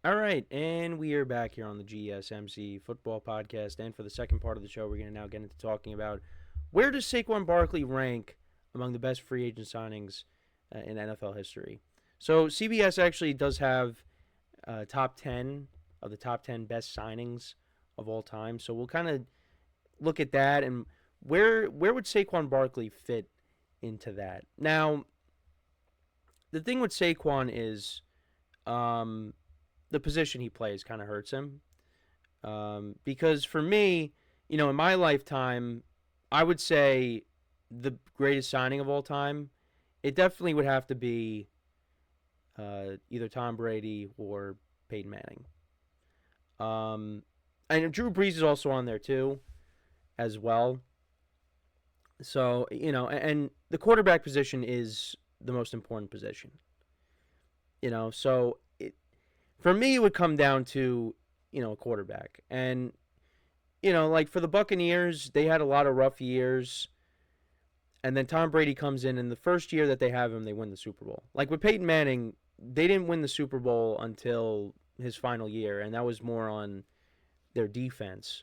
All right, and we are back here on the GSMC football podcast. And for the second part of the show, we're going to now get into talking about where does Saquon Barkley rank among the best free agent signings in NFL history. So CBS actually does have top 10 of the top 10 best signings of all time. So we'll kind of look at that and where would Saquon Barkley fit into that. Now, the thing with Saquon is um, the position he plays kind of hurts him. Because for me, in my lifetime, I would say the greatest signing of all time, it definitely would have to be either Tom Brady or Peyton Manning. And Drew Brees is also on there too, as well. So, and the quarterback position is the most important position. So for me, it would come down to, a quarterback. And, like for the Buccaneers, they had a lot of rough years. And then Tom Brady comes in, and the first year that they have him, they win the Super Bowl. Like with Peyton Manning, they didn't win the Super Bowl until his final year, and that was more on their defense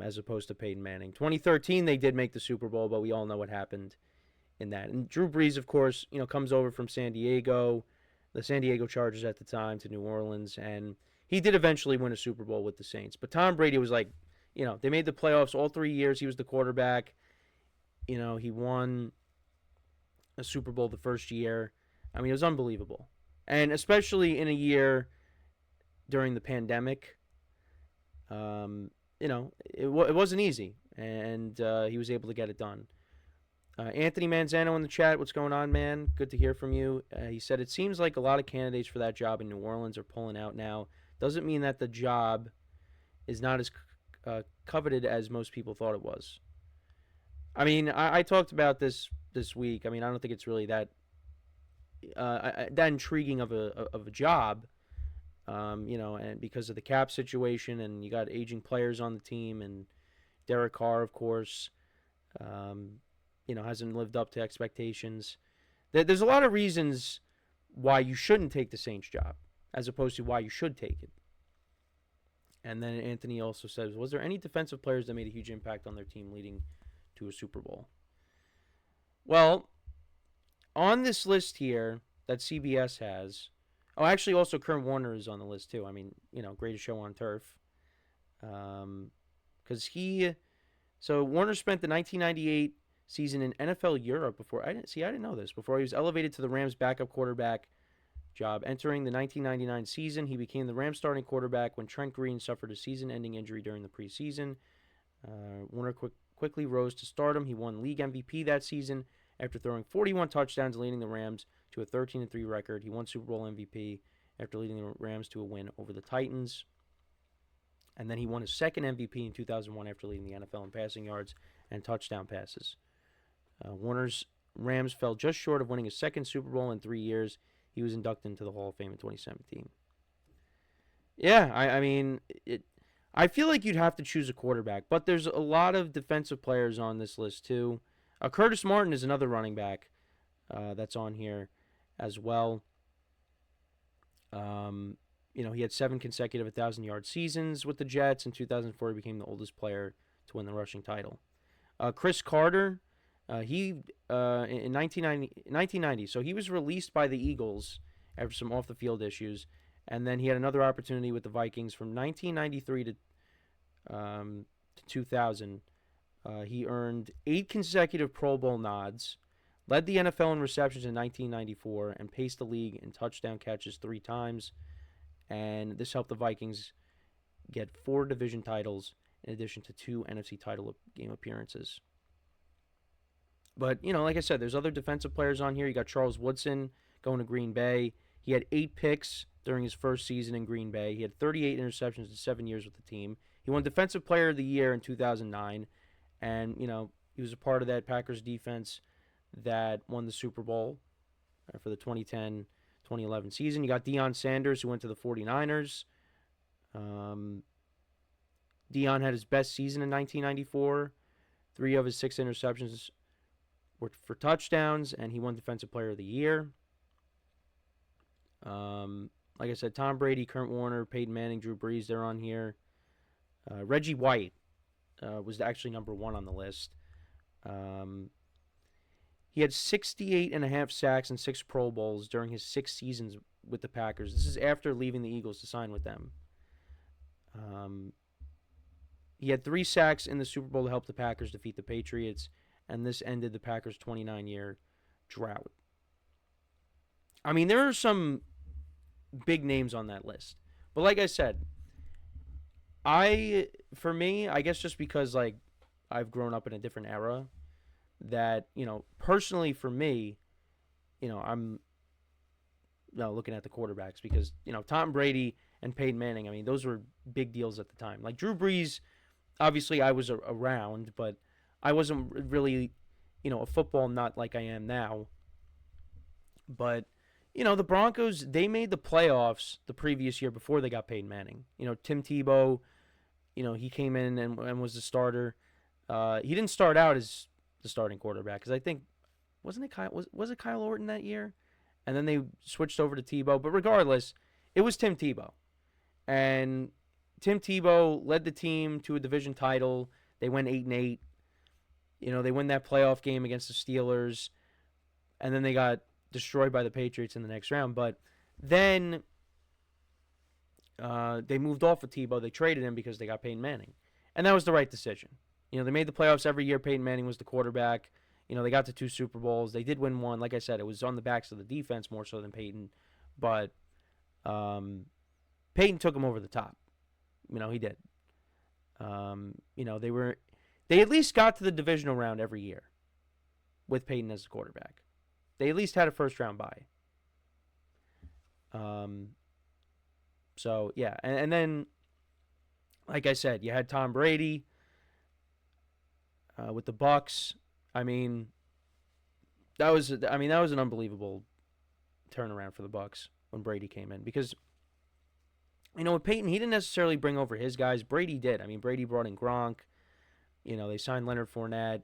as opposed to Peyton Manning. 2013, they did make the Super Bowl, but we all know what happened in that. And Drew Brees, of course, comes over from San Diego, the San Diego Chargers at the time, to New Orleans, and he did eventually win a Super Bowl with the Saints. But Tom Brady was like, they made the playoffs all 3 years. He was the quarterback. He won a Super Bowl the first year. I mean, it was unbelievable. And especially in a year during the pandemic, it wasn't easy. And he was able to get it done. Anthony Manzano in the chat, what's going on, man? Good to hear from you. He said, it seems like a lot of candidates for that job in New Orleans are pulling out now. Doesn't mean that the job is not as coveted as most people thought it was. I mean, I talked about this week. I mean, I don't think it's really that intriguing of a job, and because of the cap situation, and you got aging players on the team, and Derek Carr, of course, hasn't lived up to expectations. There's a lot of reasons why you shouldn't take the Saints job, as opposed to why you should take it. And then Anthony also says, was there any defensive players that made a huge impact on their team leading to a Super Bowl? Well, on this list here that CBS has, actually also Kurt Warner is on the list too. I mean, greatest show on turf. Because Warner spent the 1998 season in NFL Europe before. I didn't know this. Before he was elevated to the Rams backup quarterback job. Entering the 1999 season, he became the Rams starting quarterback when Trent Green suffered a season-ending injury during the preseason. Warner quickly rose to stardom. He won league MVP that season after throwing 41 touchdowns, leading the Rams to a 13-3 record. He won Super Bowl MVP after leading the Rams to a win over the Titans. And then he won his second MVP in 2001 after leading the NFL in passing yards and touchdown passes. Warner's Rams fell just short of winning his second Super Bowl in 3 years. He was inducted into the Hall of Fame in 2017. Yeah, I mean, I feel like you'd have to choose a quarterback, but there's a lot of defensive players on this list too. Curtis Martin is another running back that's on here as well. He had 7 consecutive 1,000-yard seasons with the Jets. In 2004, he became the oldest player to win the rushing title. Chris Carter, he in 1990, so he was released by the Eagles after some off-the-field issues, and then he had another opportunity with the Vikings from 1993 to 2000. He earned 8 consecutive Pro Bowl nods, led the NFL in receptions in 1994, and paced the league in touchdown catches 3 times. And this helped the Vikings get 4 division titles in addition to 2 NFC title game appearances. But, like I said, there's other defensive players on here. You got Charles Woodson going to Green Bay. He had 8 picks during his first season in Green Bay. He had 38 interceptions in 7 years with the team. He won Defensive Player of the Year in 2009. And, he was a part of that Packers defense that won the Super Bowl for the 2010-2011 season. You got Deion Sanders, who went to the 49ers. Deion had his best season in 1994. 3 of his 6 interceptions were for touchdowns, and he won Defensive Player of the Year. like I said, Tom Brady, Kurt Warner, Peyton Manning, Drew Brees, they're on here. Reggie White was actually number 1 on the list. He had 68 and a half sacks and 6 Pro Bowls during his 6 seasons with the Packers. This is after leaving the Eagles to sign with them. He had 3 sacks in the Super Bowl to help the Packers defeat the Patriots, and this ended the Packers' 29-year drought. I mean, there are some big names on that list. But like I said, for me, I guess just because like I've grown up in a different era, that, personally for me, I'm looking at the quarterbacks because, Tom Brady and Peyton Manning, I mean, those were big deals at the time. Like Drew Brees, obviously I was around, but I wasn't really, a football nut like I am now. But, the Broncos, they made the playoffs the previous year before they got Peyton Manning. Tim Tebow, he came in and was the starter. He didn't start out as the starting quarterback because I think, wasn't it Kyle? Was it Kyle Orton that year? And then they switched over to Tebow. But regardless, it was Tim Tebow. And Tim Tebow led the team to a division title. They went 8-8. They win that playoff game against the Steelers. And then they got destroyed by the Patriots in the next round. But then they moved off of Tebow. They traded him because they got Peyton Manning. And that was the right decision. They made the playoffs every year. Peyton Manning was the quarterback. They got to 2 Super Bowls. They did win 1. Like I said, it was on the backs of the defense more so than Peyton. But Peyton took him over the top. He did. They at least got to the divisional round every year with Peyton as the quarterback. They at least had a first-round bye. So, yeah. And then, like I said, you had Tom Brady with the Bucs. I mean, that was an unbelievable turnaround for the Bucs when Brady came in because, with Peyton, he didn't necessarily bring over his guys. Brady did. I mean, Brady brought in Gronk. They signed Leonard Fournette.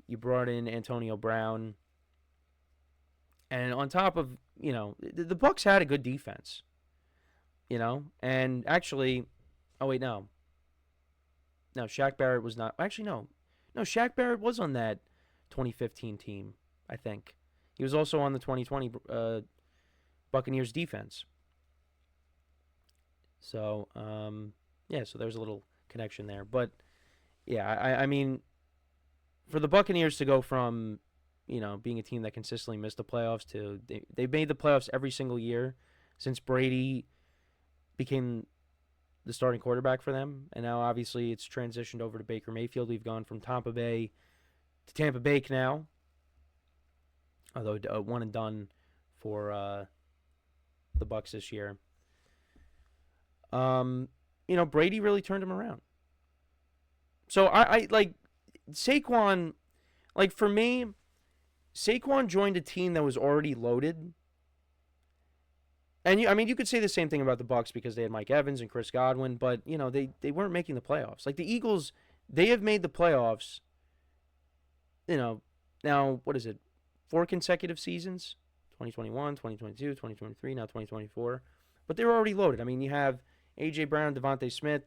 You brought in Antonio Brown. And on top of, the Bucs had a good defense. And actually, oh wait, no. No, Shaq Barrett was not. Actually, no. No, Shaq Barrett was on that 2015 team, I think. He was also on the 2020 Buccaneers defense. So, so there's a little connection there. But, yeah, I mean, for the Buccaneers to go from, being a team that consistently missed the playoffs to they've made the playoffs every single year since Brady became the starting quarterback for them. And now, obviously, it's transitioned over to Baker Mayfield. We've gone from Tampa Bay to Tampa Bay now. Although one and done for the Bucs this year. Brady really turned him around. So I like Saquon. Like for me, Saquon joined a team that was already loaded. And you could say the same thing about the Bucs because they had Mike Evans and Chris Godwin, but they weren't making the playoffs. Like the Eagles, they have made the playoffs. Now what is it? 4 consecutive seasons? 2021, 2022, 2023, now 2024. But they were already loaded. I mean, you have A.J. Brown, Devontae Smith.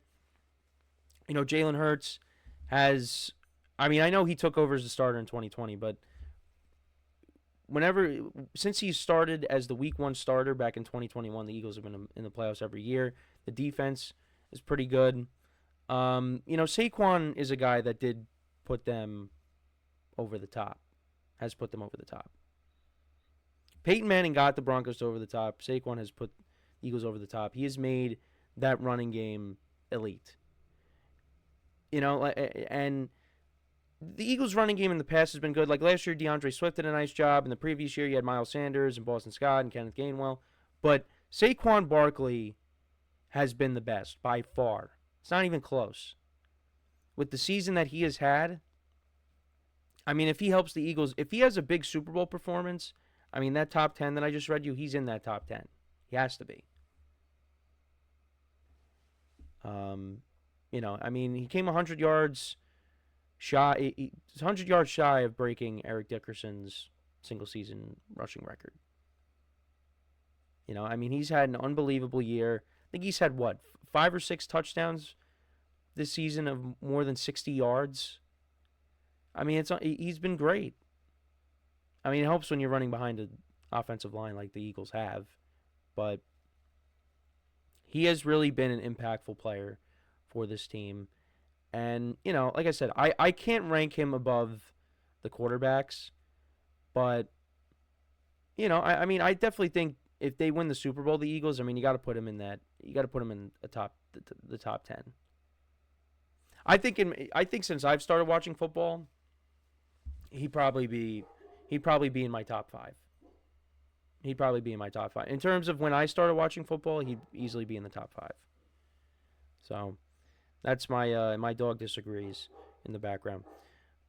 Jalen Hurts has... I mean, I know he took over as the starter in 2020, but since he started as the Week 1 starter back in 2021, the Eagles have been in the playoffs every year. The defense is pretty good. Saquon is a guy that did put them over the top. Has put them over the top. Peyton Manning got the Broncos over the top. Saquon has put the Eagles over the top. He has made that running game elite. And the Eagles' running game in the past has been good. Like last year, DeAndre Swift did a nice job. In the previous year, you had Miles Sanders and Boston Scott and Kenneth Gainwell. But Saquon Barkley has been the best by far. It's not even close. With the season that he has had, I mean, if he helps the Eagles, if he has a big Super Bowl performance, I mean, that top 10 that I just read you, he's in that top 10. He has to be. He came 100 yards shy. He's 100 yards shy of breaking Eric Dickerson's single-season rushing record. I mean, he's had an unbelievable year. I think he's had, what, 5 or 6 touchdowns this season of more than 60 yards. I mean, he's been great. I mean, it helps when you're running behind an offensive line like the Eagles have, but he has really been an impactful player for this team. And, like I said, I can't rank him above the quarterbacks, but, I mean, I definitely think if they win the Super Bowl, the Eagles, I mean, you got to put him in the top 10. I think since I've started watching football, he'd probably be in my top 5. He'd probably be in my top 5. In terms of when I started watching football, he'd easily be in the top 5. So, that's my dog disagrees in the background.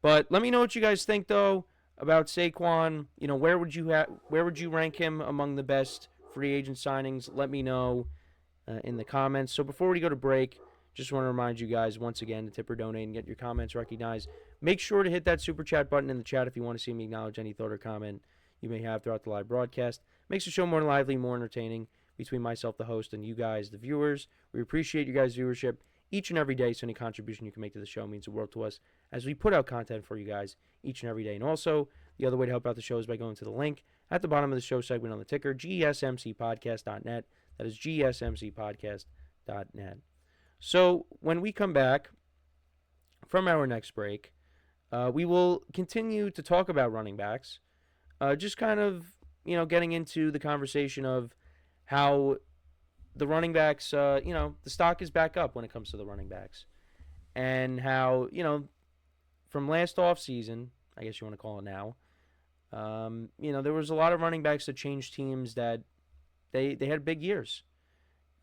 But let me know what you guys think though about Saquon. Where would you rank him among the best free agent signings? Let me know in the comments. So before we go to break, just want to remind you guys once again to tip or donate and get your comments recognized. Make sure to hit that super chat button in the chat if you want to see me acknowledge any thought or comment you may have throughout the live broadcast. Makes the show more lively, more entertaining between myself, the host, and you guys, the viewers. We appreciate you guys' viewership each and every day, so any contribution you can make to the show means the world to us as we put out content for you guys each and every day. And also, the other way to help out the show is by going to the link at the bottom of the show segment on the ticker, GSMCPodcast.net. That is GSMCPodcast.net. So when we come back from our next break, we will continue to talk about running backs, just kind of, getting into the conversation of how the running backs, the stock is back up when it comes to the running backs. And how, from last offseason, I guess you want to call it now, there was a lot of running backs that changed teams that they had big years,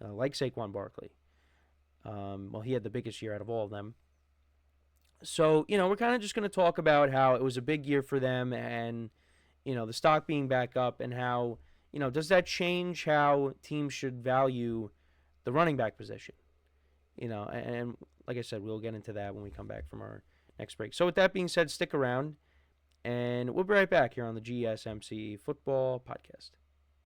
like Saquon Barkley. Well, he had the biggest year out of all of them. So, we're kind of just going to talk about how it was a big year for them and, the stock being back up and how, does that change how teams should value the running back position? And like I said, we'll get into that when we come back from our next break. So with that being said, stick around, and we'll be right back here on the GSMC Football Podcast.